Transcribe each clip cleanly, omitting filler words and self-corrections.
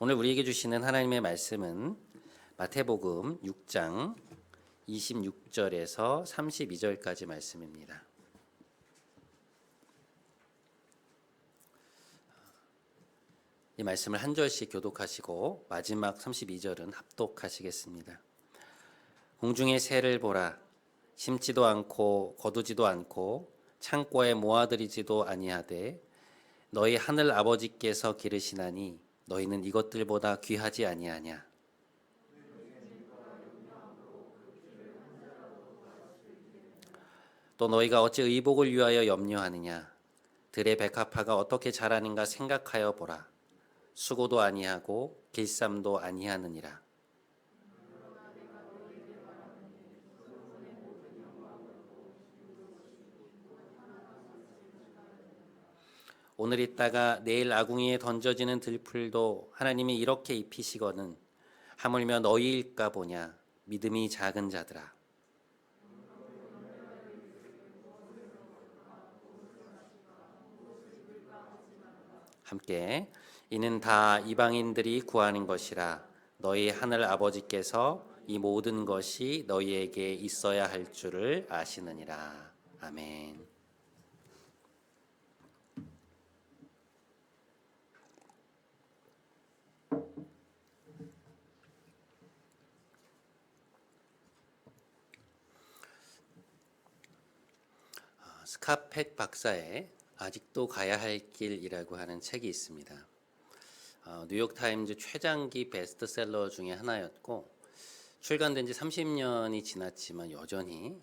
오늘 우리에게 주시는 하나님의 말씀은 마태복음 6장 26절에서 32절까지 말씀입니다. 이 말씀을 한 절씩 교독하시고 마지막 32절은 합독하시겠습니다. 공중의 새를 보라. 심지도 않고 거두지도 않고 창고에 모아들이지도 아니하되 너희 하늘 아버지께서 기르시나니 너희는 이것들보다 귀하지 아니하냐. 또 너희가 어찌 의복을 위하여 염려하느냐. 들의 백합화가 어떻게 자라는가 생각하여 보라. 수고도 아니하고 길쌈도 아니하느니라. 오늘 있다가 내일 아궁이에 던져지는 들풀도 하나님이 이렇게 입히시거든 하물며 너희일까 보냐. 믿음이 작은 자들아. 함께 이는 다 이방인들이 구하는 것이라. 너희 하늘 아버지께서 이 모든 것이 너희에게 있어야 할 줄을 아시느니라. 아멘. 스카펙 박사의 아직도 가야 할 길이라고 하는 책이 있습니다. 뉴욕타임즈 최장기 베스트셀러 중에 하나였고 출간된 지 30년이 지났지만 여전히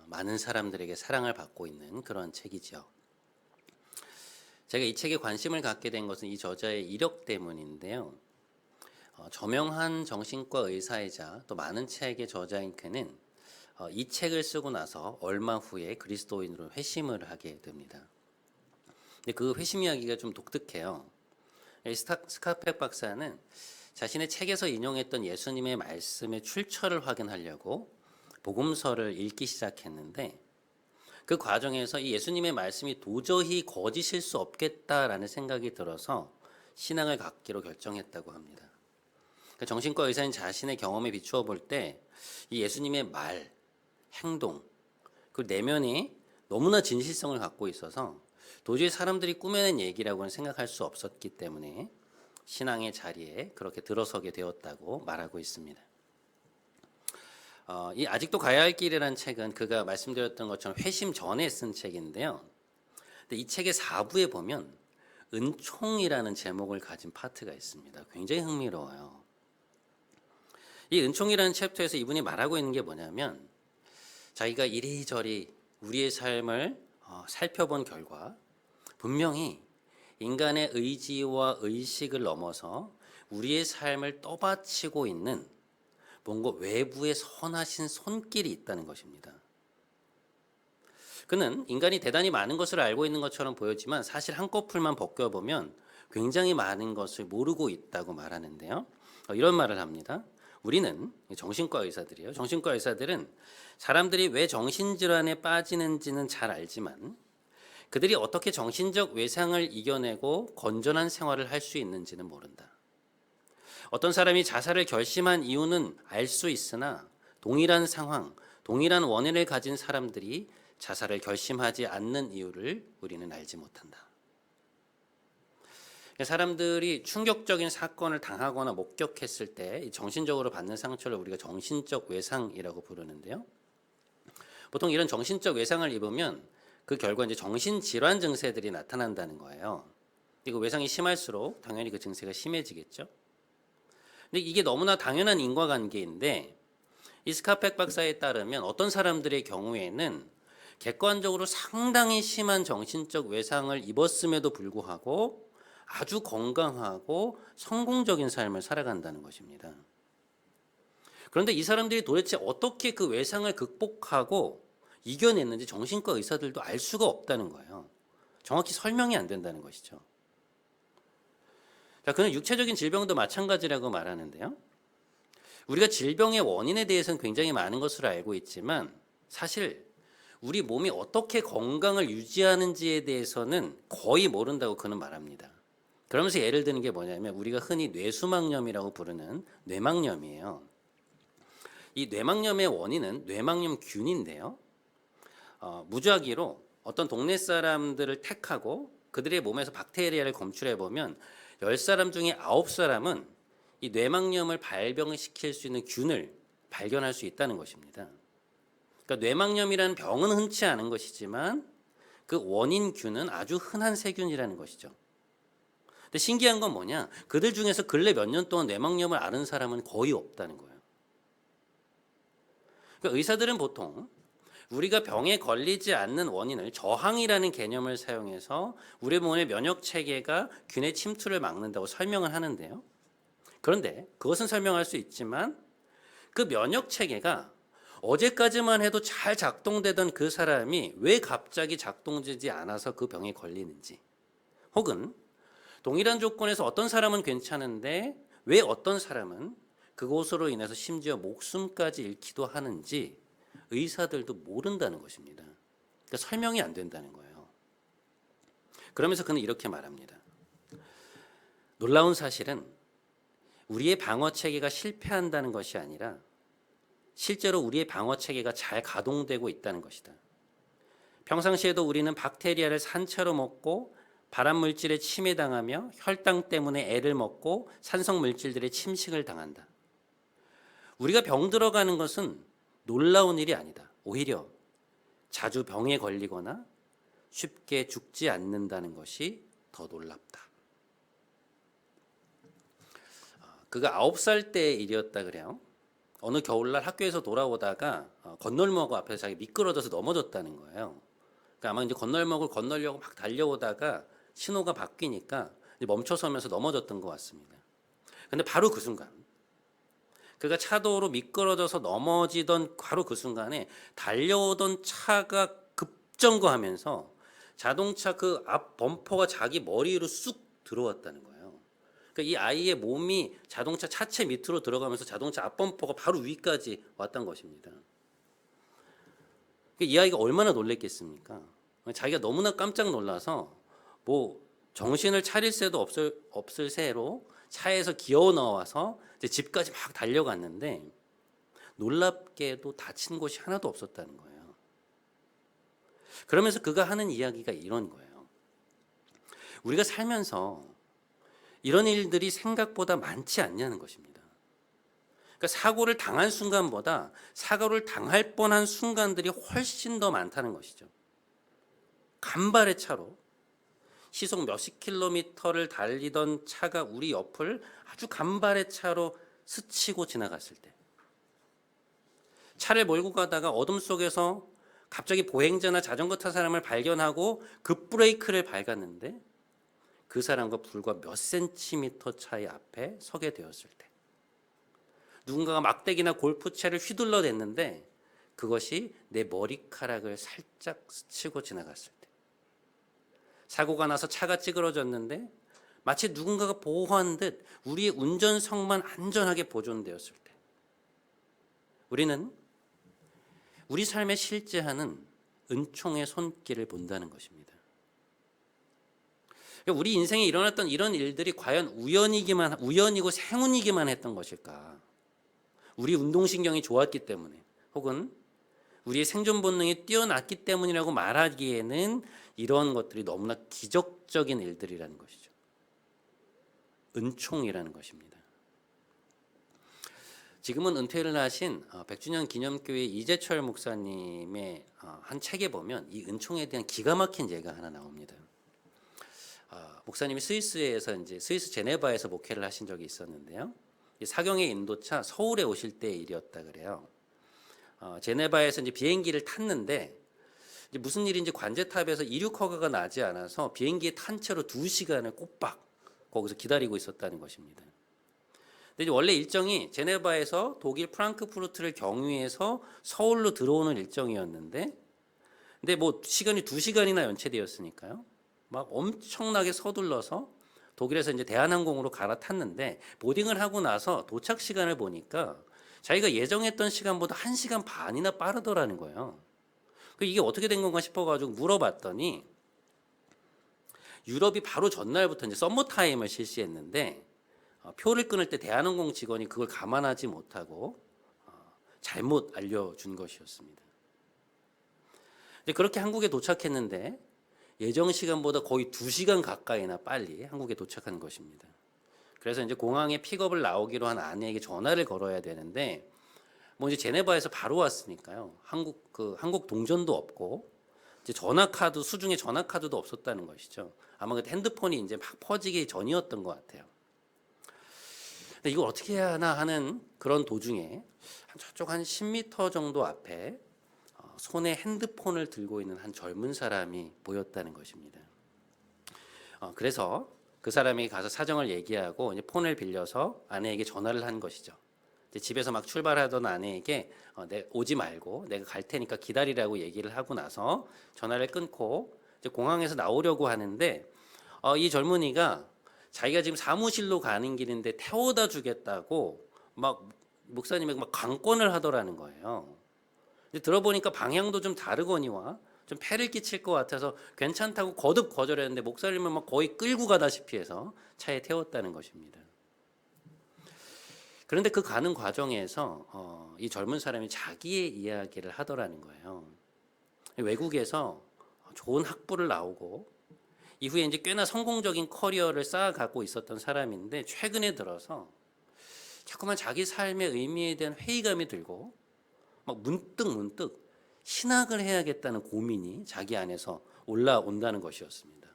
많은 사람들에게 사랑을 받고 있는 그런 책이죠. 제가 이 책에 관심을 갖게 된 것은 이 저자의 이력 때문인데요. 저명한 정신과 의사이자 또 많은 책의 저자인 그는 이 책을 쓰고 나서 얼마 후에 그리스도인으로 회심을 하게 됩니다. 근데 그 회심 이야기가 좀 독특해요. 스카펙 박사는 자신의 책에서 인용했던 예수님의 말씀의 출처를 확인하려고 복음서를 읽기 시작했는데 그 과정에서 이 예수님의 말씀이 도저히 거짓일 수 없겠다라는 생각이 들어서 신앙을 갖기로 결정했다고 합니다. 정신과 의사인 자신의 경험에 비추어 볼 때 이 예수님의 말, 행동, 그 내면이 너무나 진실성을 갖고 있어서 도저히 사람들이 꾸며낸 얘기라고는 생각할 수 없었기 때문에 신앙의 자리에 그렇게 들어서게 되었다고 말하고 있습니다. 이 아직도 가야 할 길이라는 책은 그가 말씀드렸던 것처럼 회심 전에 쓴 책인데요. 근데 이 책의 4부에 보면 은총이라는 제목을 가진 파트가 있습니다. 굉장히 흥미로워요. 이 은총이라는 챕터에서 이분이 말하고 있는 게 뭐냐면 자기가 이리저리 우리의 삶을 살펴본 결과 분명히 인간의 의지와 의식을 넘어서 우리의 삶을 떠받치고 있는 뭔가 외부의 선하신 손길이 있다는 것입니다. 그는 인간이 대단히 많은 것을 알고 있는 것처럼 보였지만 사실 한꺼풀만 벗겨보면 굉장히 많은 것을 모르고 있다고 말하는데요. 이런 말을 합니다. 우리는 정신과 의사들이에요. 정신과 의사들은 사람들이 왜 정신질환에 빠지는지는 잘 알지만 그들이 어떻게 정신적 외상을 이겨내고 건전한 생활을 할 수 있는지는 모른다. 어떤 사람이 자살을 결심한 이유는 알 수 있으나 동일한 상황, 동일한 원인을 가진 사람들이 자살을 결심하지 않는 이유를 우리는 알지 못한다. 사람들이 충격적인 사건을 당하거나 목격했을 때 정신적으로 받는 상처를 우리가 정신적 외상이라고 부르는데요. 보통 이런 정신적 외상을 입으면 그 결과 이제 정신질환 증세들이 나타난다는 거예요. 그리고 외상이 심할수록 당연히 그 증세가 심해지겠죠. 근데 이게 너무나 당연한 인과관계인데 이 스카펙 박사에 따르면 어떤 사람들의 경우에는 객관적으로 상당히 심한 정신적 외상을 입었음에도 불구하고 아주 건강하고 성공적인 삶을 살아간다는 것입니다. 그런데 이 사람들이 도대체 어떻게 그 외상을 극복하고 이겨냈는지 정신과 의사들도 알 수가 없다는 거예요. 정확히 설명이 안 된다는 것이죠. 자, 그는 육체적인 질병도 마찬가지라고 말하는데요. 우리가 질병의 원인에 대해서는 굉장히 많은 것을 알고 있지만 사실 우리 몸이 어떻게 건강을 유지하는지에 대해서는 거의 모른다고 그는 말합니다. 그러면서 예를 드는 게 뭐냐면 우리가 흔히 뇌수막염이라고 부르는 뇌막염이에요. 이 뇌막염의 원인은 뇌막염균인데요. 무작위로 어떤 동네 사람들을 택하고 그들의 몸에서 박테리아를 검출해 보면 10사람 중에 9사람은 이 뇌막염을 발병시킬 수 있는 균을 발견할 수 있다는 것입니다. 그러니까 뇌막염이라는 병은 흔치 않은 것이지만 그 원인 균은 아주 흔한 세균이라는 것이죠. 근데 신기한 건 뭐냐? 그들 중에서 근래 몇 년 동안 뇌막염을 앓은 사람은 거의 없다는 거예요. 그러니까 의사들은 보통 우리가 병에 걸리지 않는 원인을 저항이라는 개념을 사용해서 우리 몸의 면역 체계가 균의 침투를 막는다고 설명을 하는데요. 그런데 그것은 설명할 수 있지만 그 면역 체계가 어제까지만 해도 잘 작동되던 그 사람이 왜 갑자기 작동되지 않아서 그 병에 걸리는지, 혹은 동일한 조건에서 어떤 사람은 괜찮은데 왜 어떤 사람은 그것으로 인해서 심지어 목숨까지 잃기도 하는지 의사들도 모른다는 것입니다. 그러니까 설명이 안 된다는 거예요. 그러면서 그는 이렇게 말합니다. 놀라운 사실은 우리의 방어 체계가 실패한다는 것이 아니라 실제로 우리의 방어 체계가 잘 가동되고 있다는 것이다. 평상시에도 우리는 박테리아를 산채로 먹고 발암 물질에 침해당하며 혈당 때문에 애를 먹고 산성 물질들의 침식을 당한다. 우리가 병들어가는 것은 놀라운 일이 아니다. 오히려 자주 병에 걸리거나 쉽게 죽지 않는다는 것이 더 놀랍다. 그가 9살 때 일이었다 그래요. 어느 겨울날 학교에서 돌아오다가 건널목 앞에서 자기 미끄러져서 넘어졌다는 거예요. 그러니까 아마 이제 건널목을 건너려고 막 달려오다가 신호가 바뀌니까 멈춰서면서 넘어졌던 것 같습니다. 근데 바로 그 순간, 그가 차도로 미끄러져서 넘어지던 바로 그 순간에 달려오던 차가 급정거하면서 자동차 그 앞 범퍼가 자기 머리로 쑥 들어왔다는 거예요. 그러니까 이 아이의 몸이 자동차 차체 밑으로 들어가면서 자동차 앞 범퍼가 바로 위까지 왔던 것입니다. 이 아이가 얼마나 놀랬겠습니까? 자기가 너무나 깜짝 놀라서 뭐 정신을 차릴 새도 없을 새로 차에서 기어 나와서 이제 집까지 막 달려갔는데 놀랍게도 다친 곳이 하나도 없었다는 거예요. 그러면서 그가 하는 이야기가 이런 거예요. 우리가 살면서 이런 일들이 생각보다 많지 않냐는 것입니다. 그러니까 사고를 당한 순간보다 사고를 당할 뻔한 순간들이 훨씬 더 많다는 것이죠. 간발의 차로 시속 몇십 킬로미터를 달리던 차가 우리 옆을 아주 간발의 차로 스치고 지나갔을 때, 차를 몰고 가다가 어둠 속에서 갑자기 보행자나 자전거 탄 사람을 발견하고 급브레이크를 밟았는데 그 사람과 불과 몇 센티미터 차이 앞에 서게 되었을 때, 누군가가 막대기나 골프채를 휘둘러댔는데 그것이 내 머리카락을 살짝 스치고 지나갔을 때, 사고가 나서 차가 찌그러졌는데 마치 누군가가 보호한 듯 우리의 운전석만 안전하게 보존되었을 때, 우리는 우리 삶에 실제하는 은총의 손길을 본다는 것입니다. 우리 인생에 일어났던 이런 일들이 과연 우연이고 행운이기만 했던 것일까? 우리 운동신경이 좋았기 때문에, 혹은 우리의 생존 본능이 뛰어났기 때문이라고 말하기에는 이런 것들이 너무나 기적적인 일들이라는 것이죠. 은총이라는 것입니다. 지금은 은퇴를 하신 100주년 기념교회 이재철 목사님의 한 책에 보면 이 은총에 대한 기가 막힌 예가 하나 나옵니다. 목사님이 스위스에서 이제 스위스 제네바에서 목회를 하신 적이 있었는데요. 사경의 인도차 서울에 오실 때의 일이었다 그래요. 제네바에서 이제 비행기를 탔는데 이제 무슨 일인지 관제탑에서 이륙 허가가 나지 않아서 비행기에 탄 채로 2시간을 꼬박 거기서 기다리고 있었다는 것입니다. 근데 이제 원래 일정이 제네바에서 독일 프랑크푸르트를 경유해서 서울로 들어오는 일정이었는데, 근데 뭐 시간이 2시간이나 연체되었으니까요. 막 엄청나게 서둘러서 독일에서 이제 대한항공으로 갈아탔는데 보딩을 하고 나서 도착 시간을 보니까 자기가 예정했던 시간보다 1시간 반이나 빠르더라는 거예요. 이게 어떻게 된 건가 싶어가지고 물어봤더니 유럽이 바로 전날부터 이제 썸머 타임을 실시했는데 표를 끊을 때 대한항공 직원이 그걸 감안하지 못하고 잘못 알려준 것이었습니다. 이제 그렇게 한국에 도착했는데 예정 시간보다 거의 2시간 가까이나 빨리 한국에 도착한 것입니다. 그래서 이제 공항에 픽업을 나오기로 한 아내에게 전화를 걸어야 되는데 뭐 이제 제네바에서 바로 왔으니까요. 한국 동전도 없고 이제 전화카드 수중에 전화카드도 없었다는 것이죠. 아마 그때 핸드폰이 이제 막 퍼지기 전이었던 것 같아요. 근데 이걸 어떻게 해야 하나 하는 그런 도중에 저쪽 한 10m 정도 앞에 손에 핸드폰을 들고 있는 한 젊은 사람이 보였다는 것입니다. 그래서 그 사람이 가서 사정을 얘기하고 이제 폰을 빌려서 아내에게 전화를 한 것이죠. 이제 집에서 막 출발하던 아내에게 오지 말고 내가 갈 테니까 기다리라고 얘기를 하고 나서 전화를 끊고 이제 공항에서 나오려고 하는데 이 젊은이가 자기가 지금 사무실로 가는 길인데 태워다 주겠다고 막 목사님에게 막 강권을 하더라는 거예요. 들어보니까 방향도 좀 다르거니와 좀 폐를 끼칠 것 같아서 괜찮다고 거듭 거절했는데 목사님은 막 거의 끌고 가다시피 해서 차에 태웠다는 것입니다. 그런데 그 가는 과정에서 이 젊은 사람이 자기의 이야기를 하더라는 거예요. 외국에서 좋은 학부를 나오고 이후에 이제 꽤나 성공적인 커리어를 쌓아가고 있었던 사람인데 최근에 들어서 자꾸만 자기 삶의 의미에 대한 회의감이 들고 막 문득 신학을 해야겠다는 고민이 자기 안에서 올라온다는 것이었습니다.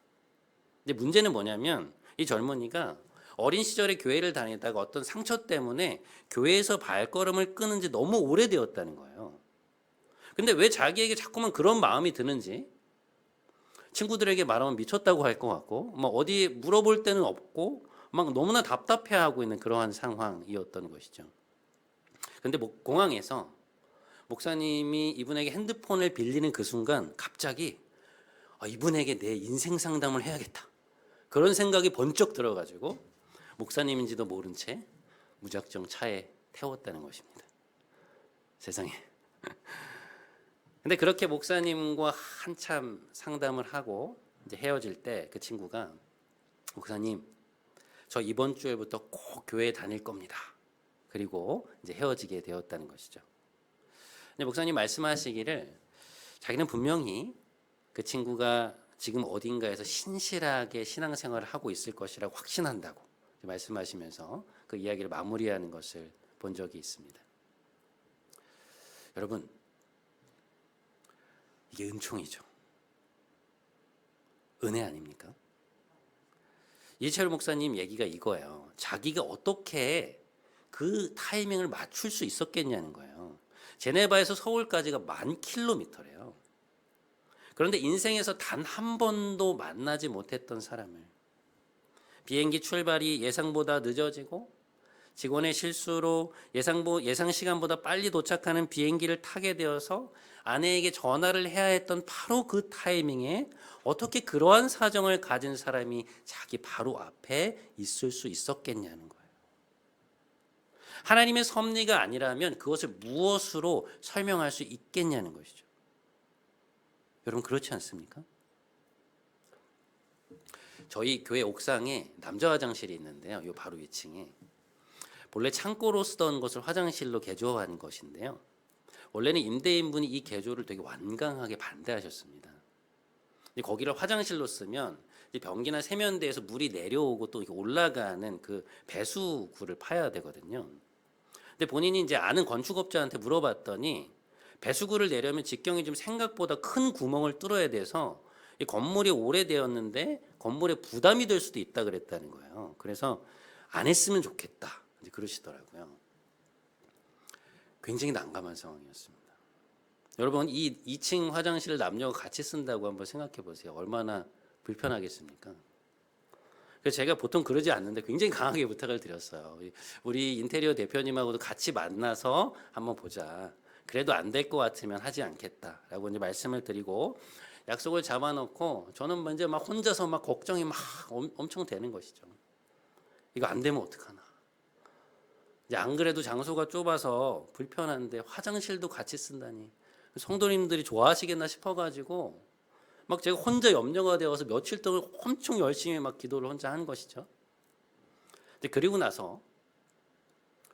근데 문제는 뭐냐면 이 젊은이가 어린 시절에 교회를 다니다가 어떤 상처 때문에 교회에서 발걸음을 끊은 지 너무 오래되었다는 거예요. 근데 왜 자기에게 자꾸만 그런 마음이 드는지 친구들에게 말하면 미쳤다고 할 것 같고 막 어디 물어볼 데는 없고 막 너무나 답답해하고 있는 그러한 상황이었던 것이죠. 근데 공항에서 목사님이 이분에게 핸드폰을 빌리는 그 순간 갑자기 이분에게 내 인생 상담을 해야겠다. 그런 생각이 번쩍 들어가지고 목사님인지도 모른 채 무작정 차에 태웠다는 것입니다. 세상에. 근데 그렇게 목사님과 한참 상담을 하고 이제 헤어질 때 그 친구가 목사님, 저 이번 주에부터 꼭 교회에 다닐 겁니다. 그리고 이제 헤어지게 되었다는 것이죠. 근데 목사님 말씀하시기를 자기는 분명히 그 친구가 지금 어딘가에서 신실하게 신앙생활을 하고 있을 것이라고 확신한다고 말씀하시면서 그 이야기를 마무리하는 것을 본 적이 있습니다. 여러분, 이게 은총이죠. 은혜 아닙니까? 이철 목사님 얘기가 이거예요. 자기가 어떻게 그 타이밍을 맞출 수 있었겠냐는 거예요. 제네바에서 서울까지가 10,000km래요. 그런데 인생에서 단 한 번도 만나지 못했던 사람을 비행기 출발이 예상보다 늦어지고 직원의 실수로 예상 시간보다 빨리 도착하는 비행기를 타게 되어서 아내에게 전화를 해야 했던 바로 그 타이밍에 어떻게 그러한 사정을 가진 사람이 자기 바로 앞에 있을 수 있었겠냐는 거예요. 하나님의 섭리가 아니라면 그것을 무엇으로 설명할 수 있겠냐는 것이죠. 여러분 그렇지 않습니까? 저희 교회 옥상에 남자 화장실이 있는데요. 요 바로 위층에 본래 창고로 쓰던 것을 화장실로 개조한 것인데요. 원래는 임대인분이 이 개조를 되게 완강하게 반대하셨습니다. 거기를 화장실로 쓰면 변기나 세면대에서 물이 내려오고 또 이렇게 올라가는 그 배수구를 파야 되거든요. 근데 본인이 이제 아는 건축업자한테 물어봤더니 배수구를 내려면 직경이 좀 생각보다 큰 구멍을 뚫어야 돼서 이 건물이 오래되었는데 건물에 부담이 될 수도 있다 그랬다는 거예요. 그래서 안 했으면 좋겠다 이제 그러시더라고요. 굉장히 난감한 상황이었습니다. 여러분 이 2층 화장실을 남녀가 같이 쓴다고 한번 생각해 보세요. 얼마나 불편하겠습니까? 그래서 제가 보통 그러지 않는데 굉장히 강하게 부탁을 드렸어요. 우리 인테리어 대표님하고도 같이 만나서 한번 보자. 그래도 안 될 것 같으면 하지 않겠다라고 이제 말씀을 드리고 약속을 잡아놓고 저는 먼저 막 혼자서 막 걱정이 막 엄청 되는 것이죠. 이거 안 되면 어떡하나. 이제 안 그래도 장소가 좁아서 불편한데 화장실도 같이 쓴다니 성도님들이 좋아하시겠나 싶어가지고 막 제가 혼자 염려가 되어서 며칠 동안 엄청 열심히 막 기도를 혼자 한 것이죠. 근데 그리고 나서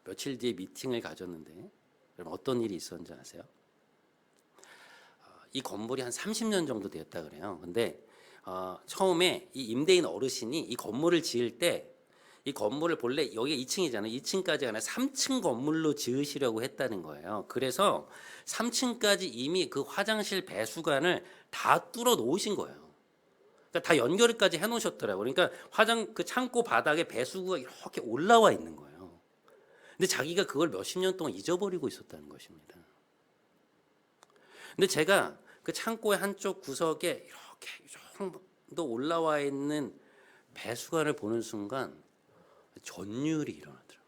며칠 뒤에 미팅을 가졌는데 여러분 어떤 일이 있었는지 아세요? 이 건물이 한 30년 정도 되었다 그래요. 근데 처음에 이 임대인 어르신이 이 건물을 지을 때 이 건물을 본래 여기 2층이잖아요. 2층까지 아니라 3층 건물로 지으시려고 했다는 거예요. 그래서 3층까지 이미 그 화장실 배수관을 다 뚫어 놓으신 거예요. 그러니까 다 연결까지 해 놓으셨더라고요. 그러니까 그 창고 바닥에 배수구가 이렇게 올라와 있는 거예요. 근데 자기가 그걸 몇십 년 동안 잊어버리고 있었다는 것입니다. 근데 제가 그 창고의 한쪽 구석에 이렇게 이 정도 올라와 있는 배수관을 보는 순간 전율이 일어나더라고요.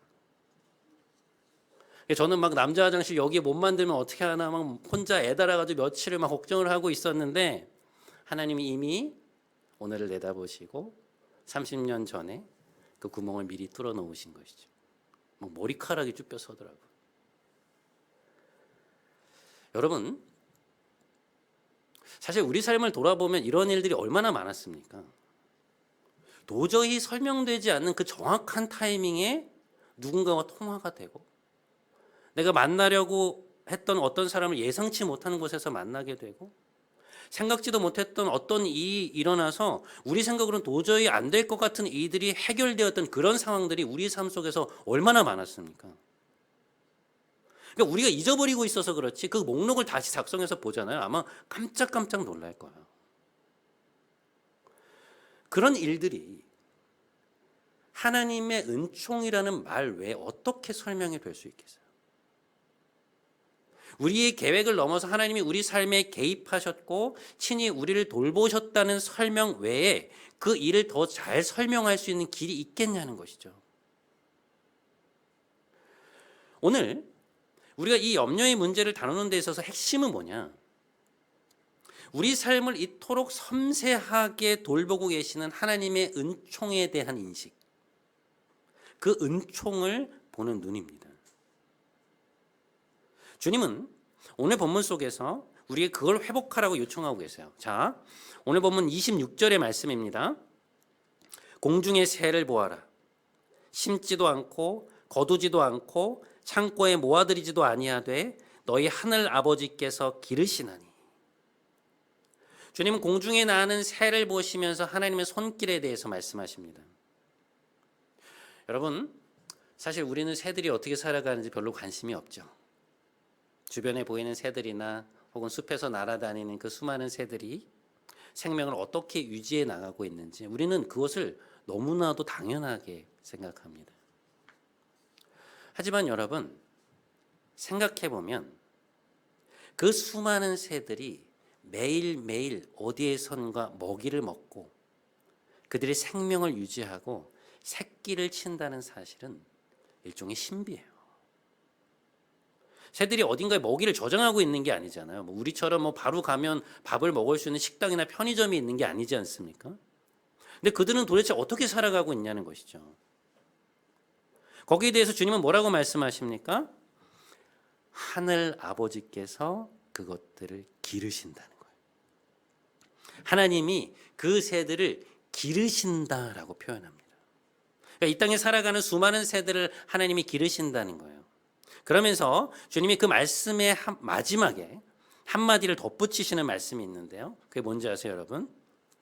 저는 막 남자 화장실 여기에 못 만들면 어떻게 하나 막 혼자 애달아가지고 며칠을 막 걱정을 하고 있었는데 하나님이 이미 오늘을 내다보시고 30년 전에 그 구멍을 미리 뚫어 놓으신 것이죠. 막 머리카락이 쭉 뼈서더라고요. 여러분, 사실 우리 삶을 돌아보면 이런 일들이 얼마나 많았습니까? 도저히 설명되지 않는 그 정확한 타이밍에 누군가와 통화가 되고 내가 만나려고 했던 어떤 사람을 예상치 못하는 곳에서 만나게 되고 생각지도 못했던 어떤 일이 일어나서 우리 생각으로는 도저히 안 될 것 같은 일들이 해결되었던 그런 상황들이 우리 삶 속에서 얼마나 많았습니까? 그러니까 우리가 잊어버리고 있어서 그렇지 그 목록을 다시 작성해서 보잖아요. 아마 깜짝깜짝 놀랄 거예요. 그런 일들이 하나님의 은총이라는 말 외에 어떻게 설명이 될 수 있겠어요? 우리의 계획을 넘어서 하나님이 우리 삶에 개입하셨고 친히 우리를 돌보셨다는 설명 외에 그 일을 더 잘 설명할 수 있는 길이 있겠냐는 것이죠. 오늘 우리가 이 염려의 문제를 다루는 데 있어서 핵심은 뭐냐? 우리 삶을 이토록 섬세하게 돌보고 계시는 하나님의 은총에 대한 인식, 그 은총을 보는 눈입니다. 주님은 오늘 본문 속에서 우리에게 그걸 회복하라고 요청하고 계세요. 자, 오늘 본문 26절의 말씀입니다. 공중의 새를 보아라. 심지도 않고 거두지도 않고 창고에 모아들이지도 아니하되 너희 하늘 아버지께서 기르시나니. 주님은 공중에 나는 새를 보시면서 하나님의 손길에 대해서 말씀하십니다. 여러분, 사실 우리는 새들이 어떻게 살아가는지 별로 관심이 없죠. 주변에 보이는 새들이나 혹은 숲에서 날아다니는 그 수많은 새들이 생명을 어떻게 유지해 나가고 있는지 우리는 그것을 너무나도 당연하게 생각합니다. 하지만 여러분, 생각해 보면 그 수많은 새들이 매일매일 어디에선가 먹이를 먹고 그들의 생명을 유지하고 새끼를 친다는 사실은 일종의 신비예요. 새들이 어딘가에 먹이를 저장하고 있는 게 아니잖아요. 우리처럼 바로 가면 밥을 먹을 수 있는 식당이나 편의점이 있는 게 아니지 않습니까? 근데 그들은 도대체 어떻게 살아가고 있냐는 것이죠. 거기에 대해서 주님은 뭐라고 말씀하십니까? 하늘 아버지께서 그것들을 기르신다는 거예요. 하나님이 그 새들을 기르신다라고 표현합니다. 그러니까 이 땅에 살아가는 수많은 새들을 하나님이 기르신다는 거예요. 그러면서 주님이 그 말씀의 마지막에 한마디를 덧붙이시는 말씀이 있는데요. 그게 뭔지 아세요, 여러분?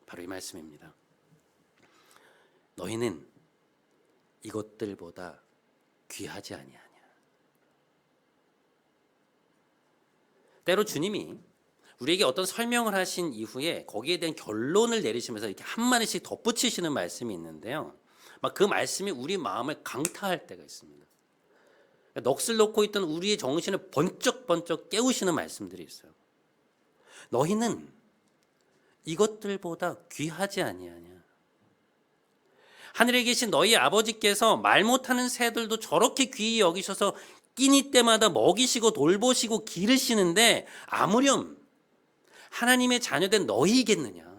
바로 이 말씀입니다. 너희는 이것들보다 귀하지 아니하냐. 때로 주님이 우리에게 어떤 설명을 하신 이후에 거기에 대한 결론을 내리시면서 이렇게 한마디씩 덧붙이시는 말씀이 있는데요. 막 그 말씀이 우리 마음을 강타할 때가 있습니다. 넋을 놓고 있던 우리의 정신을 번쩍번쩍 깨우시는 말씀들이 있어요. 너희는 이것들보다 귀하지 아니하냐. 하늘에 계신 너희 아버지께서 말 못하는 새들도 저렇게 귀히 여기셔서 끼니 때마다 먹이시고 돌보시고 기르시는데 아무렴 하나님의 자녀된 너희겠느냐.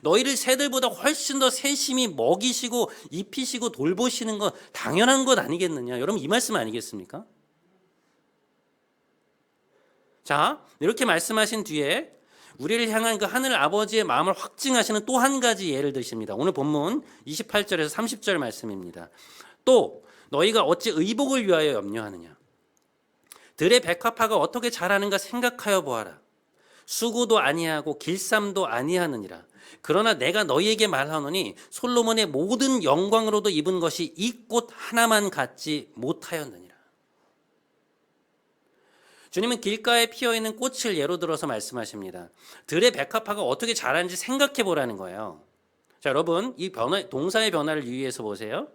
너희를 새들보다 훨씬 더 세심히 먹이시고 입히시고 돌보시는 건 당연한 것 아니겠느냐. 여러분 이 말씀 아니겠습니까? 자, 이렇게 말씀하신 뒤에 우리를 향한 그 하늘 아버지의 마음을 확증하시는 또 한 가지 예를 드십니다. 오늘 본문 28절에서 30절 말씀입니다. 또 너희가 어찌 의복을 위하여 염려하느냐? 들의 백합화가 어떻게 자라는가 생각하여 보아라. 수고도 아니하고 길쌈도 아니하느니라. 그러나 내가 너희에게 말하노니 솔로몬의 모든 영광으로도 입은 것이 이 꽃 하나만 갖지 못하였느니라. 주님은 길가에 피어있는 꽃을 예로 들어서 말씀하십니다. 들의 백합화가 어떻게 자라는지 생각해 보라는 거예요. 자, 여러분, 이 동사의 변화를 유의해서 보세요.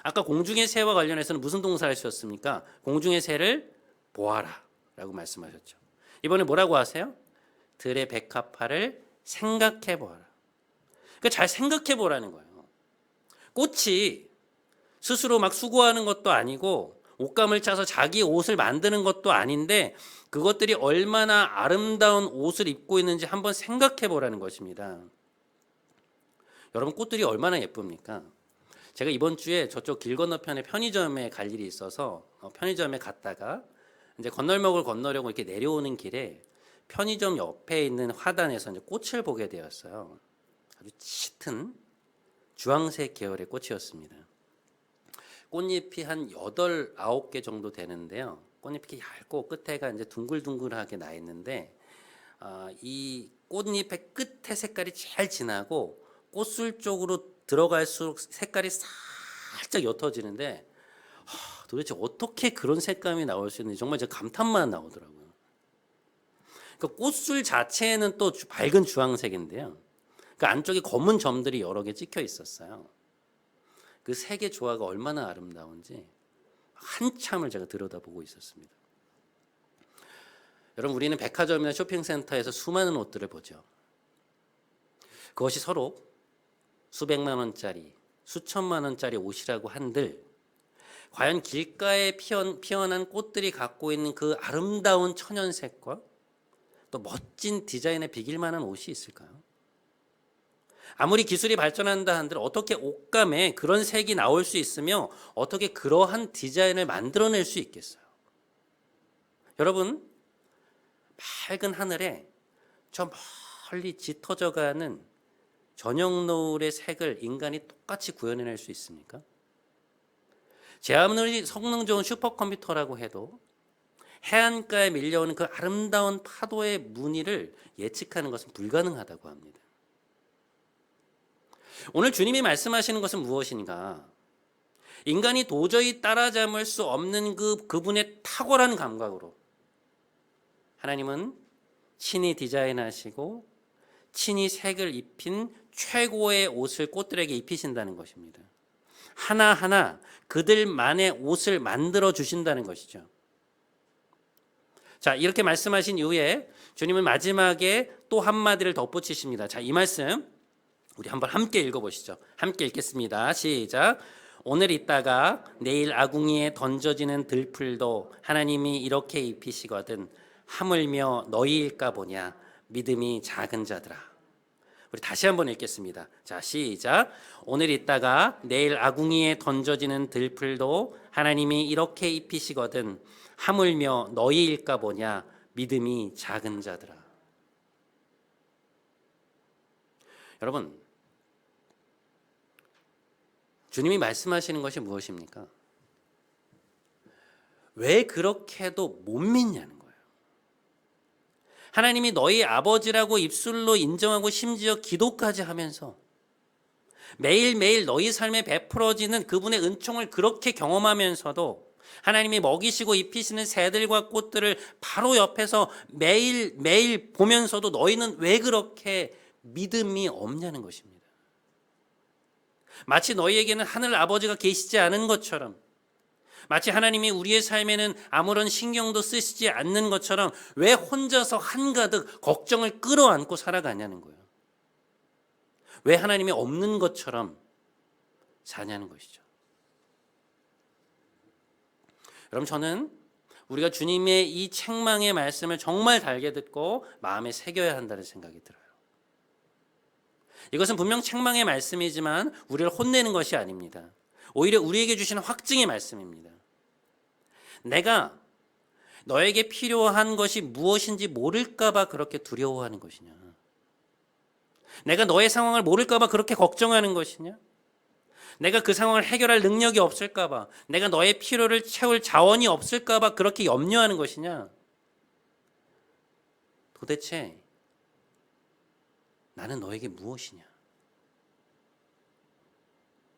아까 공중의 새와 관련해서는 무슨 동사를 쓰셨습니까? 공중의 새를 보아라 라고 말씀하셨죠. 이번에 뭐라고 하세요? 들의 백합화를 생각해 보아라. 그러니까 잘 생각해 보라는 거예요. 꽃이 스스로 막 수고하는 것도 아니고 옷감을 짜서 자기 옷을 만드는 것도 아닌데 그것들이 얼마나 아름다운 옷을 입고 있는지 한번 생각해 보라는 것입니다. 여러분, 꽃들이 얼마나 예쁩니까? 제가 이번 주에 저쪽 길 건너편에 편의점에 갈 일이 있어서 편의점에 갔다가 이제 건널목을 건너려고 이렇게 내려오는 길에 편의점 옆에 있는 화단에서 이제 꽃을 보게 되었어요. 아주 짙은 주황색 계열의 꽃이었습니다. 꽃잎이 한 8, 9개 정도 되는데요. 꽃잎이 얇고 끝에가 이제 둥글둥글하게 나 있는데 이 꽃잎의 끝에 색깔이 제일 진하고 꽃술 쪽으로 들어갈수록 색깔이 살짝 옅어지는데 도대체 어떻게 그런 색감이 나올 수 있는지 정말 제가 감탄만 나오더라고요. 그러니까 꽃술 자체는 또 밝은 주황색인데요. 그 안쪽에 검은 점들이 여러 개 찍혀 있었어요. 그 색의 조화가 얼마나 아름다운지 한참을 제가 들여다보고 있었습니다. 여러분, 우리는 백화점이나 쇼핑센터에서 수많은 옷들을 보죠. 그것이 서로 수백만 원짜리, 수천만 원짜리 옷이라고 한들 과연 길가에 피어난 꽃들이 갖고 있는 그 아름다운 천연색과 또 멋진 디자인에 비길 만한 옷이 있을까요? 아무리 기술이 발전한다 한들 어떻게 옷감에 그런 색이 나올 수 있으며 어떻게 그러한 디자인을 만들어낼 수 있겠어요? 여러분, 맑은 하늘에 저 멀리 짙어져가는 저녁 노을의 색을 인간이 똑같이 구현해낼 수 있습니까? 제 아무리 성능 좋은 슈퍼컴퓨터라고 해도 해안가에 밀려오는 그 아름다운 파도의 무늬를 예측하는 것은 불가능하다고 합니다. 오늘 주님이 말씀하시는 것은 무엇인가? 인간이 도저히 따라잡을 수 없는 그분의 탁월한 감각으로 하나님은 친히 디자인하시고 친히 색을 입힌 최고의 옷을 꽃들에게 입히신다는 것입니다. 하나하나 그들만의 옷을 만들어 주신다는 것이죠. 자, 이렇게 말씀하신 이후에 주님은 마지막에 또 한마디를 덧붙이십니다. 자, 이 말씀 우리 한번 함께 읽어보시죠. 함께 읽겠습니다. 시작. 오늘 있다가 내일 아궁이에 던져지는 들풀도 하나님이 이렇게 입히시거든 하물며 너희일까 보냐 믿음이 작은 자들아. 우리 다시 한번 읽겠습니다. 자, 시작. 오늘 있다가 내일 아궁이에 던져지는 들풀도 하나님이 이렇게 입히시거든 하물며 너희일까 보냐 믿음이 작은 자들아. 여러분, 주님이 말씀하시는 것이 무엇입니까? 왜 그렇게도 못 믿냐는 거예요. 하나님이 너희 아버지라고 입술로 인정하고 심지어 기도까지 하면서 매일매일 너희 삶에 베풀어지는 그분의 은총을 그렇게 경험하면서도 하나님이 먹이시고 입히시는 새들과 꽃들을 바로 옆에서 매일매일 보면서도 너희는 왜 그렇게 믿음이 없냐는 것입니다. 마치 너희에게는 하늘 아버지가 계시지 않은 것처럼, 마치 하나님이 우리의 삶에는 아무런 신경도 쓰시지 않는 것처럼 왜 혼자서 한가득 걱정을 끌어안고 살아가냐는 거예요. 왜 하나님이 없는 것처럼 사냐는 것이죠. 여러분, 저는 우리가 주님의 이 책망의 말씀을 정말 달게 듣고 마음에 새겨야 한다는 생각이 들어요. 이것은 분명 책망의 말씀이지만 우리를 혼내는 것이 아닙니다. 오히려 우리에게 주시는 확증의 말씀입니다. 내가 너에게 필요한 것이 무엇인지 모를까 봐 그렇게 두려워하는 것이냐. 내가 너의 상황을 모를까 봐 그렇게 걱정하는 것이냐? 내가 그 상황을 해결할 능력이 없을까 봐, 내가 너의 필요를 채울 자원이 없을까 봐 그렇게 염려하는 것이냐? 도대체 나는 너에게 무엇이냐?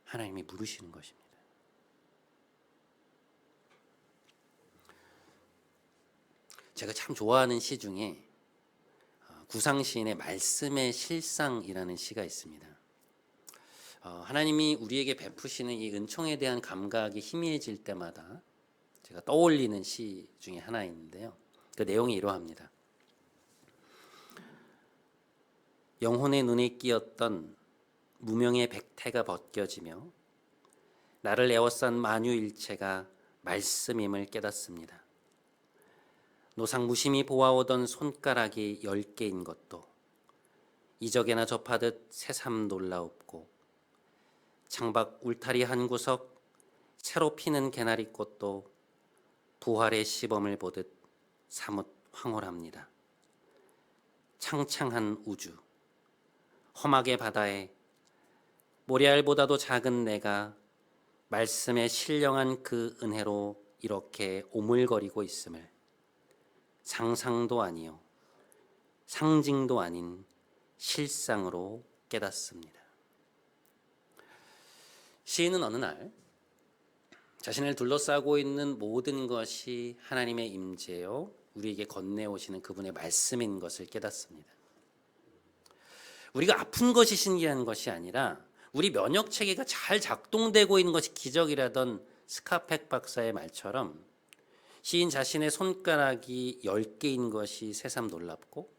하나님이 물으시는 것입니다. 제가 참 좋아하는 시 중에 구상시인의 말씀의 실상이라는 시가 있습니다. 하나님이 우리에게 베푸시는 이 은총에 대한 감각이 희미해질 때마다 제가 떠올리는 시 중에 하나인데요. 그 내용이 이러합니다. 영혼의 눈에 끼었던 무명의 백태가 벗겨지며 나를 에워싼 만유일체가 말씀임을 깨닫습니다. 노상 무심히 보아오던 손가락이 10개인 것도 이적에나 접하듯 새삼 놀라웠고 창밖 울타리 한 구석 새로 피는 개나리꽃도 부활의 시범을 보듯 사뭇 황홀합니다. 창창한 우주, 험하게 바다에 모래알보다도 작은 내가 말씀에 신령한 그 은혜로 이렇게 오물거리고 있음을 상상도 아니요 상징도 아닌 실상으로 깨닫습니다. 시인은 어느 날 자신을 둘러싸고 있는 모든 것이 하나님의 임재요 우리에게 건네오시는 그분의 말씀인 것을 깨닫습니다. 우리가 아픈 것이 신기한 것이 아니라 우리 면역 체계가 잘 작동되고 있는 것이 기적이라던 스카펙 박사의 말처럼 시인 자신의 손가락이 10개인 것이 새삼 놀랍고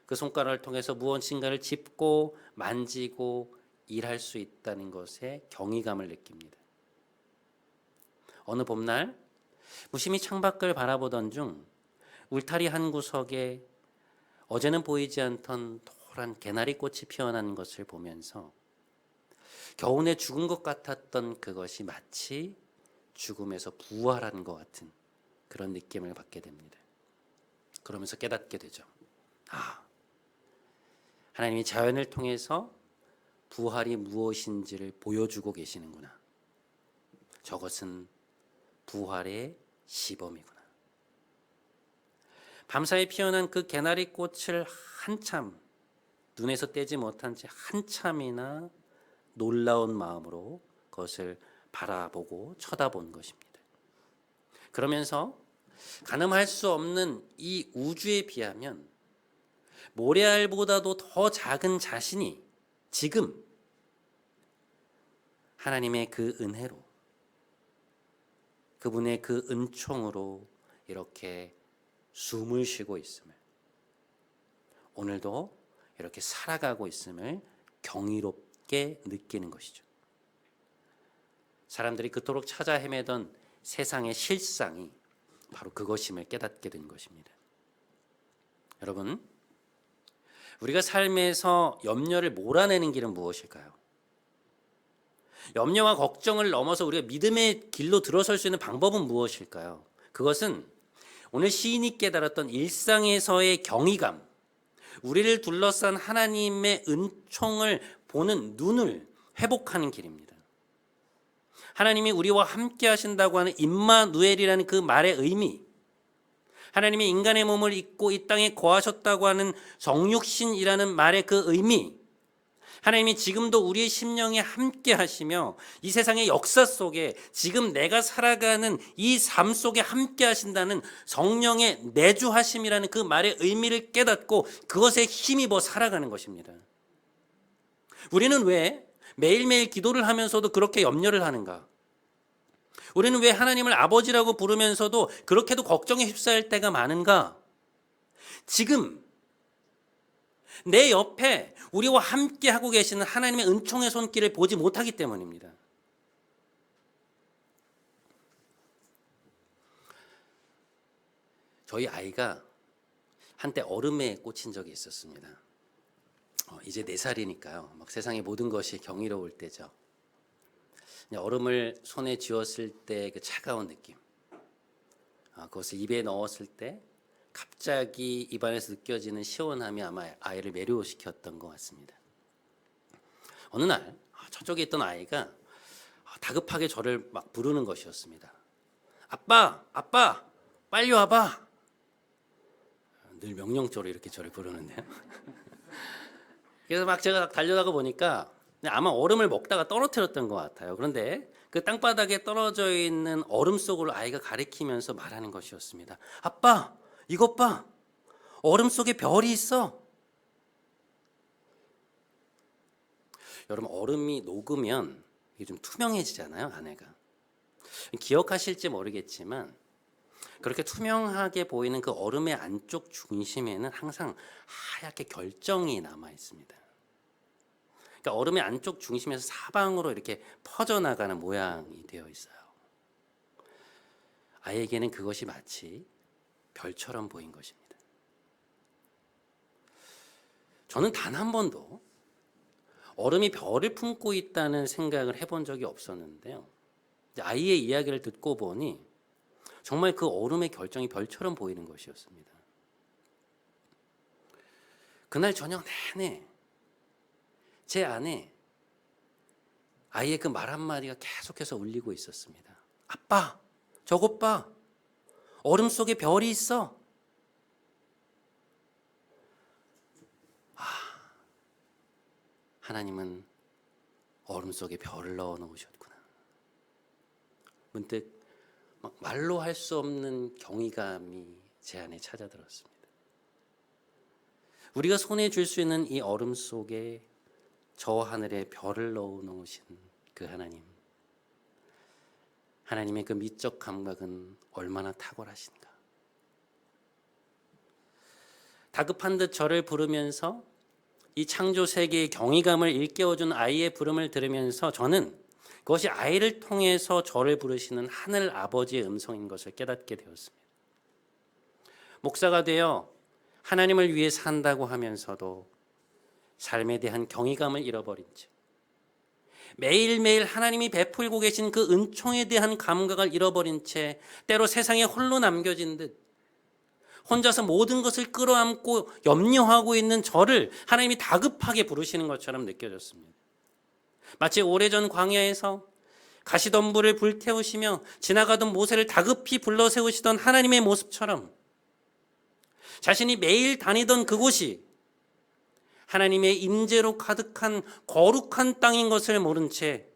그 손가락을 통해서 무엇인가를 짚고 만지고 일할 수 있다는 것에 경이감을 느낍니다. 어느 봄날 무심히 창밖을 바라보던 중 울타리 한 구석에 어제는 보이지 않던 노란 개나리꽃이 피어난 것을 보면서 겨우내 죽은 것 같았던 그것이 마치 죽음에서 부활한 것 같은 그런 느낌을 받게 됩니다. 그러면서 깨닫게 되죠. 하나님이 자연을 통해서 부활이 무엇인지를 보여주고 계시는구나. 저것은 부활의 시범이구나. 밤사이 피어난 그 개나리꽃을 한참 눈에서 떼지 못한 채 한참이나 놀라운 마음으로 그것을 바라보고 쳐다본 것입니다. 그러면서 가늠할 수 없는 이 우주에 비하면 모래알보다도 더 작은 자신이 지금 하나님의 그 은혜로 그분의 그 은총으로 이렇게 숨을 쉬고 있음을 오늘도 이렇게 살아가고 있음을 경이롭게 느끼는 것이죠. 사람들이 그토록 찾아 헤매던 세상의 실상이 바로 그것임을 깨닫게 된 것입니다. 여러분, 우리가 삶에서 염려를 몰아내는 길은 무엇일까요? 염려와 걱정을 넘어서 우리가 믿음의 길로 들어설 수 있는 방법은 무엇일까요? 그것은 오늘 시인이 깨달았던 일상에서의 경이감, 우리를 둘러싼 하나님의 은총을 보는 눈을 회복하는 길입니다. 하나님이 우리와 함께 하신다고 하는 임마누엘이라는 그 말의 의미, 하나님이 인간의 몸을 입고 이 땅에 거하셨다고 하는 성육신이라는 말의 그 의미, 하나님이 지금도 우리의 심령에 함께 하시며 이 세상의 역사 속에 지금 내가 살아가는 이 삶 속에 함께 하신다는 성령의 내주하심이라는 그 말의 의미를 깨닫고 그것에 힘입어 살아가는 것입니다. 우리는 왜 매일매일 기도를 하면서도 그렇게 염려를 하는가? 우리는 왜 하나님을 아버지라고 부르면서도 그렇게도 걱정에 휩싸일 때가 많은가? 지금 내 옆에 우리와 함께 하고 계시는 하나님의 은총의 손길을 보지 못하기 때문입니다. 저희 아이가 한때 얼음에 꽂힌 적이 있었습니다. 이제 4살이니까요. 막 세상의 모든 것이 경이로울 때죠. 얼음을 손에 쥐었을 때 그 차가운 느낌, 그것을 입에 넣었을 때 갑자기 입안에서 느껴지는 시원함이 아마 아이를 매료시켰던 것 같습니다. 어느 날 저쪽에 있던 아이가 다급하게 저를 막 부르는 것이었습니다. 아빠, 아빠, 빨리 와봐. 늘 명령조로 이렇게 저를 부르는데요. 그래서 막 제가 달려다가 보니까 아마 얼음을 먹다가 떨어뜨렸던 것 같아요. 그런데 그 땅바닥에 떨어져 있는 얼음 속으로 아이가 가리키면서 말하는 것이었습니다. 아빠, 이것 봐. 얼음 속에 별이 있어. 여러분, 얼음이 녹으면 이게 좀 투명해지잖아요, 안에가. 기억하실지 모르겠지만 그렇게 투명하게 보이는 그 얼음의 안쪽 중심에는 항상 하얗게 결정이 남아 있습니다. 그러니까 얼음의 안쪽 중심에서 사방으로 이렇게 퍼져나가는 모양이 되어 있어요. 아이에게는 그것이 마치 별처럼 보인 것입니다. 저는 단 한 번도 얼음이 별을 품고 있다는 생각을 해본 적이 없었는데요. 아이의 이야기를 듣고 보니 정말 그 얼음의 결정이 별처럼 보이는 것이었습니다. 그날 저녁 내내 제 안에 아이의 그 말 한마디가 계속해서 울리고 있었습니다. 아빠, 저것 봐. 얼음 속에 별이 있어. 하나님은 얼음 속에 별을 넣어 놓으셨구나. 문득 말로 할 수 없는 경이감이 제 안에 찾아들었습니다. 우리가 손에 쥘 수 있는 이 얼음 속에 저 하늘에 별을 넣어 놓으신 그 하나님의 그 미적 감각은 얼마나 탁월하신가. 다급한 듯 저를 부르면서 이 창조 세계의 경이감을 일깨워준 아이의 부름을 들으면서 저는 그것이 아이를 통해서 저를 부르시는 하늘 아버지의 음성인 것을 깨닫게 되었습니다. 목사가 되어 하나님을 위해 산다고 하면서도 삶에 대한 경이감을 잃어버린 채 매일매일 하나님이 베풀고 계신 그 은총에 대한 감각을 잃어버린 채 때로 세상에 홀로 남겨진 듯 혼자서 모든 것을 끌어안고 염려하고 있는 저를 하나님이 다급하게 부르시는 것처럼 느껴졌습니다. 마치 오래전 광야에서 가시덤불을 불태우시며 지나가던 모세를 다급히 불러 세우시던 하나님의 모습처럼 자신이 매일 다니던 그곳이 하나님의 임재로 가득한 거룩한 땅인 것을 모른 채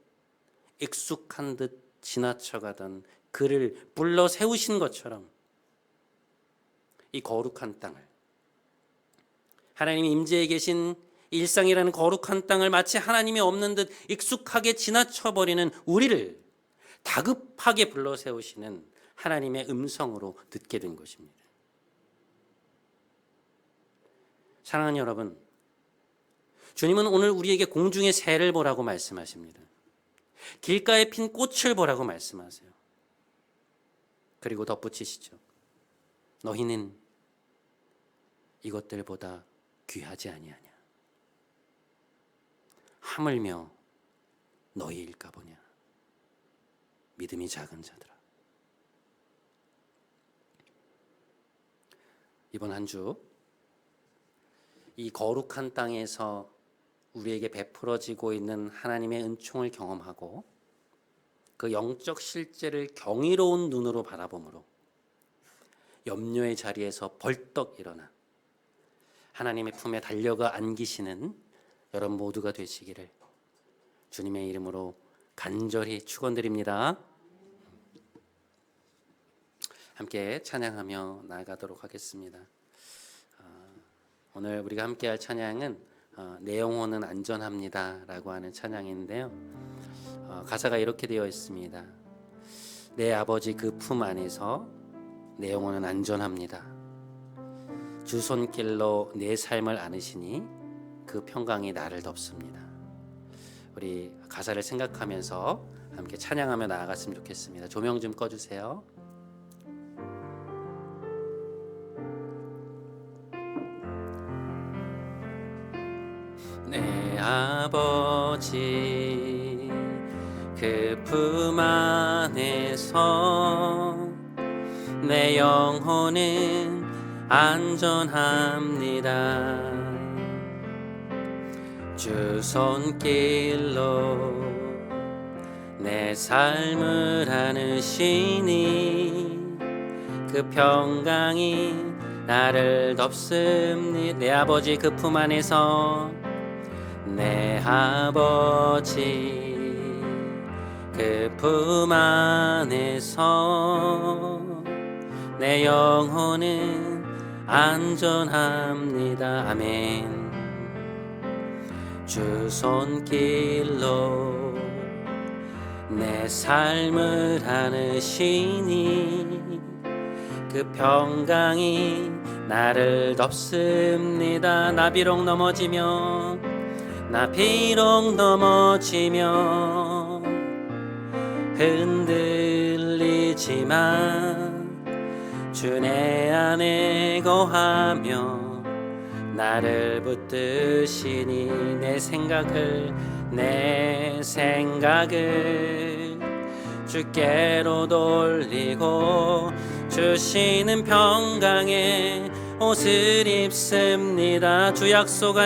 익숙한 듯 지나쳐가던 그를 불러 세우신 것처럼 이 거룩한 땅을, 하나님이 임재해 계신 일상이라는 거룩한 땅을 마치 하나님이 없는 듯 익숙하게 지나쳐버리는 우리를 다급하게 불러 세우시는 하나님의 음성으로 듣게 된 것입니다. 사랑하는 여러분, 주님은 오늘 우리에게 공중의 새를 보라고 말씀하십니다. 길가에 핀 꽃을 보라고 말씀하세요. 그리고 덧붙이시죠. 너희는 이것들보다 귀하지 아니하냐. 하물며 너희일까 보냐. 믿음이 작은 자들아. 이번 한 주 이 거룩한 땅에서 우리에게 베풀어지고 있는 하나님의 은총을 경험하고 그 영적 실제를 경이로운 눈으로 바라보므로 염려의 자리에서 벌떡 일어나 하나님의 품에 달려가 안기시는 여러분 모두가 되시기를 주님의 이름으로 간절히 축원드립니다. 함께 찬양하며 나아가도록 하겠습니다. 오늘 우리가 함께할 찬양은 내 영혼은 안전합니다 라고 하는 찬양인데요. 가사가 이렇게 되어 있습니다. 내 아버지 그 품 안에서 내 영혼은 안전합니다. 주 손길로 내 삶을 안으시니 그 평강이 나를 덮습니다. 우리 가사를 생각하면서 함께 찬양하며 나아갔으면 좋겠습니다. 조명 좀 꺼주세요. 내 아버지 그 품 안에서 내 영혼은 안전합니다. 주 손길로 내 삶을 안으시니 그 평강이 나를 덮습니다. 내 아버지 그 품 안에서, 내 아버지 그 품 안에서 내 영혼은 안전합니다. 아멘. 주 손길로 내 삶을 안으시니 그 평강이 나를 덮습니다. 나 비록 넘어지며 흔들리지만 주 내 안에 거하며 나를 붙드시니 내 생각을 주께로 돌리고 주시는 평강에 옷을 입습니다. 주 약속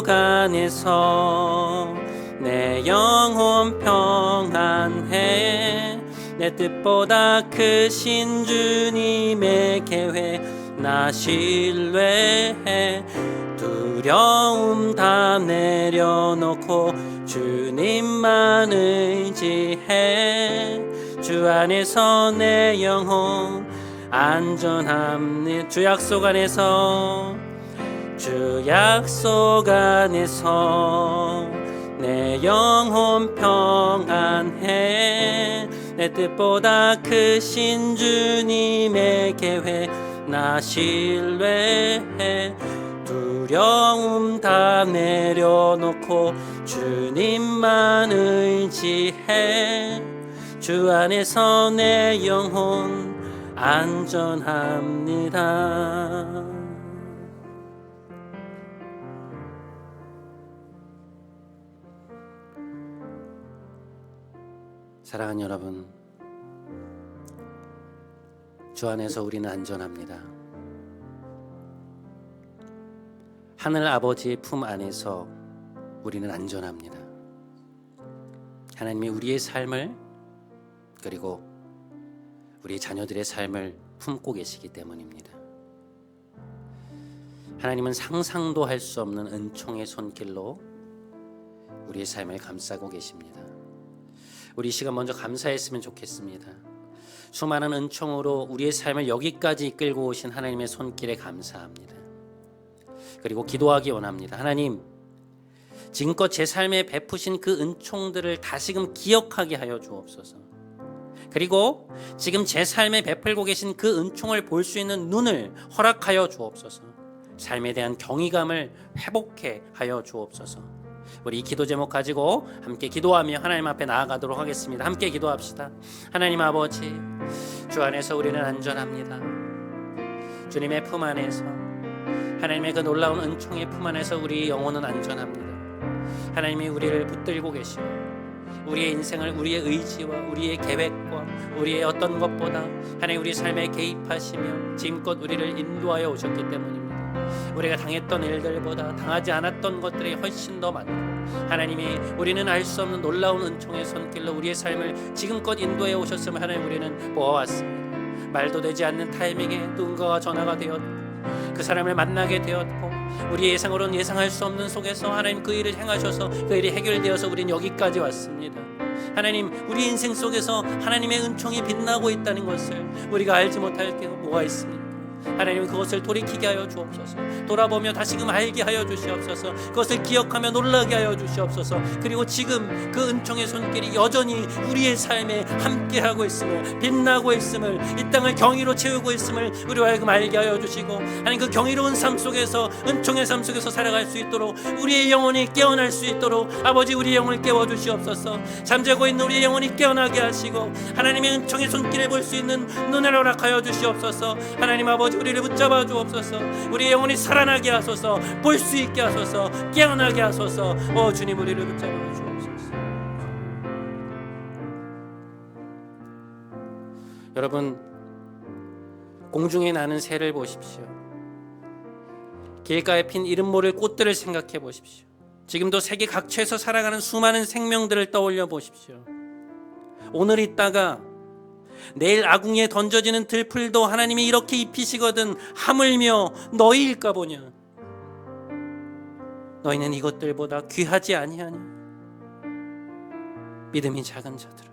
안에서 내 영혼 평안해. 내 뜻보다 크신 주님의 계획 나 신뢰해. 두려움 다 내려놓고 주님만 의지해. 주 안에서 내 영혼 안전합니다. 주 약속 안에서 내 영혼 평안해. 내 뜻보다 크신 주님의 계획 나 신뢰해. 두려움 다 내려놓고 주님만 의지해. 주 안에서 내 영혼 안전합니다. 사랑하는 여러분, 주 안에서 우리는 안전합니다. 하늘 아버지의 품 안에서 우리는 안전합니다. 하나님이 우리의 삶을, 그리고 우리 자녀들의 삶을 품고 계시기 때문입니다. 하나님은 상상도 할 수 없는 은총의 손길로 우리의 삶을 감싸고 계십니다. 우리 이 시간 먼저 감사했으면 좋겠습니다. 수많은 은총으로 우리의 삶을 여기까지 이끌고 오신 하나님의 손길에 감사합니다. 그리고 기도하기 원합니다. 하나님, 지금껏 제 삶에 베푸신 그 은총들을 다시금 기억하게 하여 주옵소서. 그리고 지금 제 삶에 베풀고 계신 그 은총을 볼 수 있는 눈을 허락하여 주옵소서. 삶에 대한 경이감을 회복해 하여 주옵소서. 우리 이 기도 제목 가지고 함께 기도하며 하나님 앞에 나아가도록 하겠습니다. 함께 기도합시다. 하나님 아버지, 주 안에서 우리는 안전합니다. 주님의 품 안에서, 하나님의 그 놀라운 은총의 품 안에서 우리 영혼은 안전합니다. 하나님이 우리를 붙들고 계시고 우리의 인생을 우리의 의지와 우리의 계획과 우리의 어떤 것보다 하나님 우리 삶에 개입하시며 지금껏 우리를 인도하여 오셨기 때문입니다. 우리가 당했던 일들보다 당하지 않았던 것들이 훨씬 더 많고, 하나님이 우리는 알 수 없는 놀라운 은총의 손길로 우리의 삶을 지금껏 인도해 오셨음을 하나님 우리는 보아왔습니다. 말도 되지 않는 타이밍에 누군가가 전화가 되었고 그 사람을 만나게 되었고 우리의 예상으로는 예상할 수 없는 속에서 하나님 그 일을 행하셔서 그 일이 해결되어서 우리는 여기까지 왔습니다. 하나님, 우리 인생 속에서 하나님의 은총이 빛나고 있다는 것을 우리가 알지 못할 게 뭐가 있습니까? 하나님, 그것을 돌이키게 하여 주옵소서. 돌아보며 다시금 알게 하여 주시옵소서. 그것을 기억하며 놀라게 하여 주시옵소서. 그리고 지금 그 은총의 손길이 여전히 우리의 삶에 함께하고 있음을, 빛나고 있음을, 이 땅을 경이로 채우고 있음을 우리와 하여금 알게 하여 주시고, 하나님 그 경이로운 삶 속에서, 은총의 삶 속에서 살아갈 수 있도록, 우리의 영혼이 깨어날 수 있도록 아버지 우리의 영혼을 깨워 주시옵소서. 잠자고 있는 우리의 영혼이 깨어나게 하시고 하나님의 은총의 손길을 볼 수 있는 눈을 허락하여 주시옵소서. 하나님 아버지, 우리를 붙잡아 주옵소서. 우리의 영혼이 살아나게 하소서. 볼 수 있게 하소서. 깨어나게 하소서. 주님, 우리를 붙잡아 주옵소서. 여러분, 공중에 나는 새를 보십시오. 길가에 핀 이름 모를 꽃들을 생각해 보십시오. 지금도 세계 각처에서 살아가는 수많은 생명들을 떠올려 보십시오. 오늘 있다가 내일 아궁이에 던져지는 들풀도 하나님이 이렇게 입히시거든 하물며 너희일까 보냐. 너희는 이것들보다 귀하지 아니하냐. 믿음이 작은 자들아,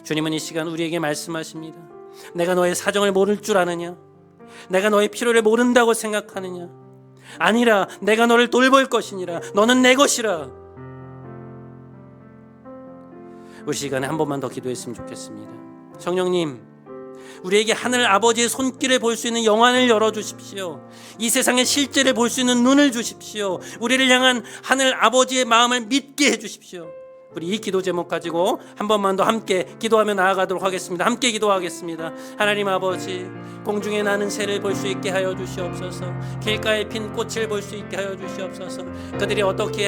주님은 이 시간 우리에게 말씀하십니다. 내가 너의 사정을 모를 줄 아느냐? 내가 너의 필요를 모른다고 생각하느냐? 아니라 내가 너를 돌볼 것이니라. 너는 내 것이라. 우리 시간에 한 번만 더 기도했으면 좋겠습니다. 성령님, 우리에게 하늘 아버지의 손길을 볼 수 있는 영안을 열어주십시오. 이 세상의 실제를 볼 수 있는 눈을 주십시오. 우리를 향한 하늘 아버지의 마음을 믿게 해주십시오. 우리 이 기도 제목 가지고 한 번만 더 함께 기도하며 나아가도록 하겠습니다. 함께 기도하겠습니다. 하나님 아버지, 공중에 나는 새를 볼 수 있게 하여 주시옵소서. 길가에 핀 꽃을 볼 수 있게 하여 주시옵소서.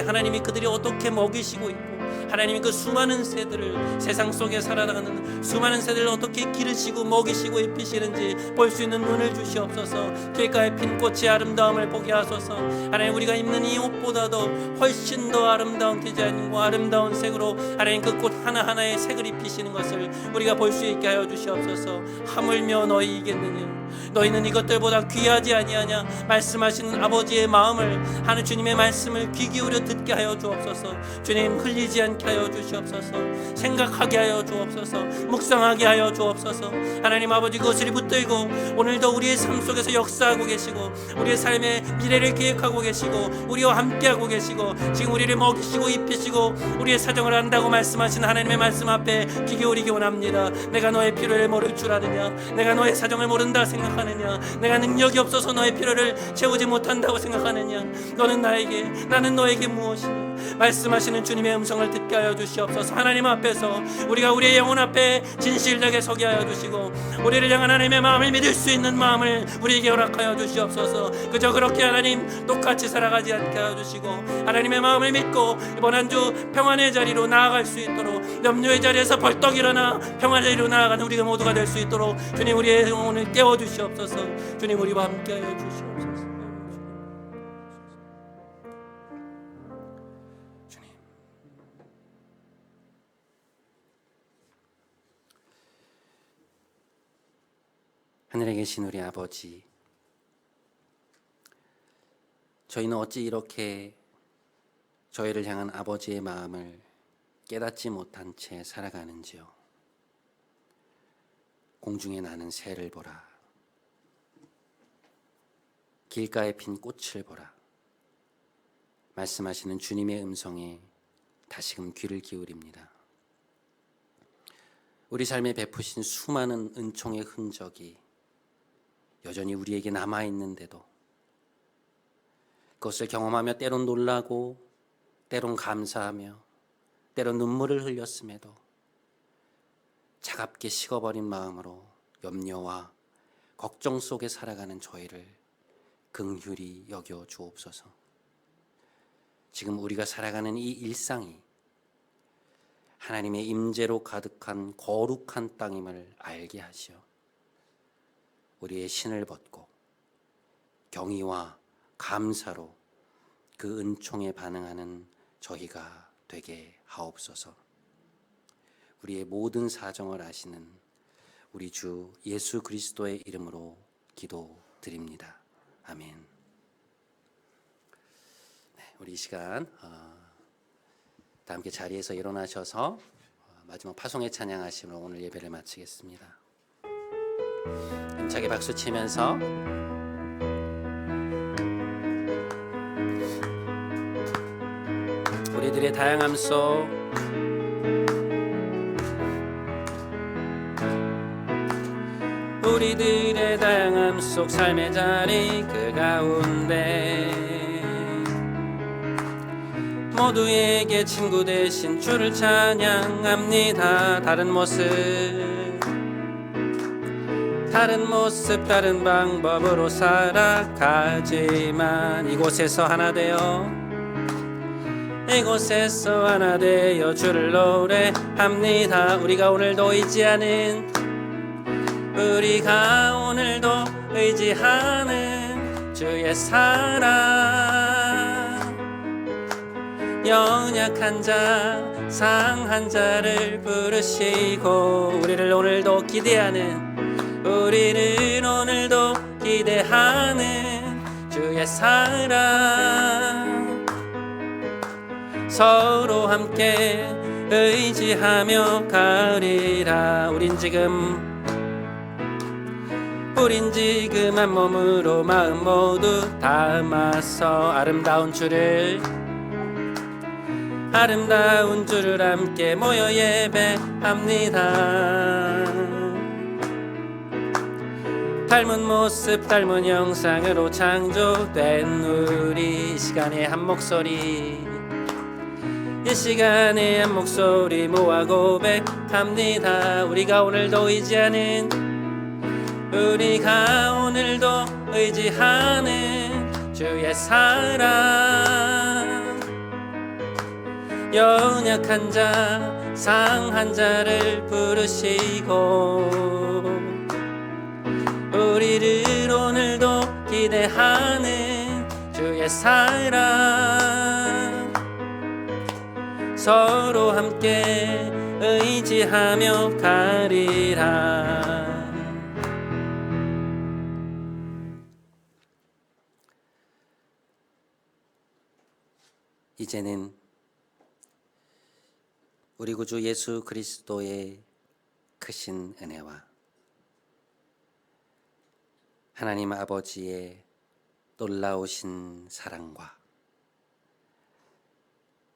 하나님이 그들이 어떻게 먹이시고 있고, 하나님이 그 수많은 새들을, 세상 속에 살아가는 수많은 새들을 어떻게 기르시고 먹이시고 입히시는지 볼 수 있는 눈을 주시옵소서. 길가에 핀 꽃의 아름다움을 보게 하소서. 하나님, 우리가 입는 이 옷보다도 훨씬 더 아름다운 디자인과 아름다운 색으로 하나님 그 꽃 하나하나에 색을 입히시는 것을 우리가 볼 수 있게 하여 주시옵소서. 하물며 너희이겠느냐? 너희는 이것들보다 귀하지 아니하냐? 말씀하시는 아버지의 마음을, 하늘 주님의 말씀을 귀 기울여 듣게 하여 주옵소서. 주님, 흘리지 않게 하여 주시옵소서. 생각하게 하여 주옵소서. 묵상하게 하여 주옵소서. 하나님 아버지, 그것을 붙들고 오늘도 우리의 삶 속에서 역사하고 계시고, 우리의 삶의 미래를 계획하고 계시고, 우리와 함께하고 계시고, 지금 우리를 먹이시고 입히시고 우리의 사정을 안다고 말씀하신 하나님의 말씀 앞에 귀 기울이기 원합니다. 내가 너의 필요를 모를 줄 아느냐? 내가 너의 사정을 모른다 생각하느냐? 내가 능력이 없어서 너의 필요를 채우지 못한다고 생각하느냐? 너는 나에게, 나는 너에게 무엇이냐? 말씀하시는 주님의 음성을 듣게 하여 주시옵소서. 하나님 앞에서 우리가 우리의 영혼 앞에 진실되게 서게 하여 주시고, 우리를 향한 하나님의 마음을 믿을 수 있는 마음을 우리에게 허락하여 주시옵소서. 그저 그렇게 하나님 똑같이 살아가지 않게 하여 주시고, 하나님의 마음을 믿고 이번 한 주 평안의 자리로 나아갈 수 있도록, 염려의 자리에서 벌떡 일어나 평안의 자리로 나아가는 우리가 모두가 될 수 있도록 주님, 우리의 영혼을 깨워 주시옵소서. 주님, 우리와 함께 하여 주시옵소서. 주님, 하늘에 계신 우리 아버지, 저희는 어찌 이렇게 저희를 향한 아버지의 마음을 깨닫지 못한 채 살아가는지요. 공중에 나는 새를 보라. 길가에 핀 꽃을 보라. 말씀하시는 주님의 음성에 다시금 귀를 기울입니다. 우리 삶에 베푸신 수많은 은총의 흔적이 여전히 우리에게 남아있는데도, 그것을 경험하며 때론 놀라고 때론 감사하며 때론 눈물을 흘렸음에도 차갑게 식어버린 마음으로 염려와 걱정 속에 살아가는 저희를 긍휼히 여겨 주옵소서. 지금 우리가 살아가는 이 일상이 하나님의 임재로 가득한 거룩한 땅임을 알게 하시어 우리의 신을 벗고 경의와 감사로 그 은총에 반응하는 저희가 되게 하옵소서. 우리의 모든 사정을 아시는 우리 주 예수 그리스도의 이름으로 기도드립니다. 아멘. 네, 우리 이 시간 다 함께 자리에서 일어나셔서 마지막 파송의 찬양하심으로 오늘 예배를 마치겠습니다. 힘차게 박수 치면서 우리들의 다양함 속 우리들의 다양함 속 삶의 자리 그 가운데 모두에게 친구 되신 주를 찬양합니다. 다른 모습 다른 방법으로 살아가지만 이곳에서 하나 되어 주를 노래합니다. 우리가 오늘도 잊지 않은 우리가 오늘도 의지하는 주의 사랑, 연약한 자, 상한 자를 부르시고 우리를 오늘도 기대하는, 우리를 오늘도 기대하는 주의 사랑, 서로 함께 의지하며 가리라. 우린 지금 한 몸으로 마음 모두 담아서 아름다운 주를 함께 모여 예배합니다. 닮은 모습 닮은 형상으로 창조된 우리, 이 시간에 한 목소리 모아 고백합니다. 우리가 오늘도 의지하는 주의 사랑, 연약한 자, 상한 자를 부르시고 우리를 오늘도 기대하는 주의 사랑, 서로 함께 의지하며 가리라. 이제는 우리 구주 예수 그리스도의 크신 은혜와 하나님 아버지의 놀라우신 사랑과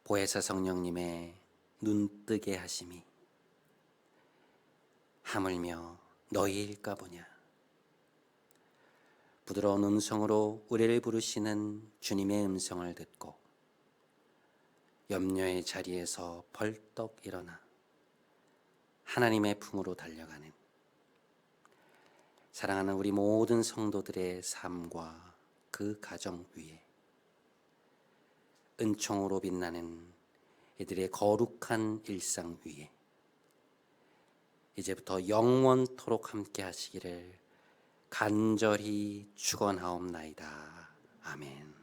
보혜사 성령님의 눈뜨게 하심이 하물며 너희일까 보냐, 부드러운 음성으로 우리를 부르시는 주님의 음성을 듣고 염려의 자리에서 벌떡 일어나 하나님의 품으로 달려가는 사랑하는 우리 모든 성도들의 삶과 그 가정 위에 은총으로 빛나는 이들의 거룩한 일상 위에 이제부터 영원토록 함께 하시기를 간절히 축원하옵나이다. 아멘.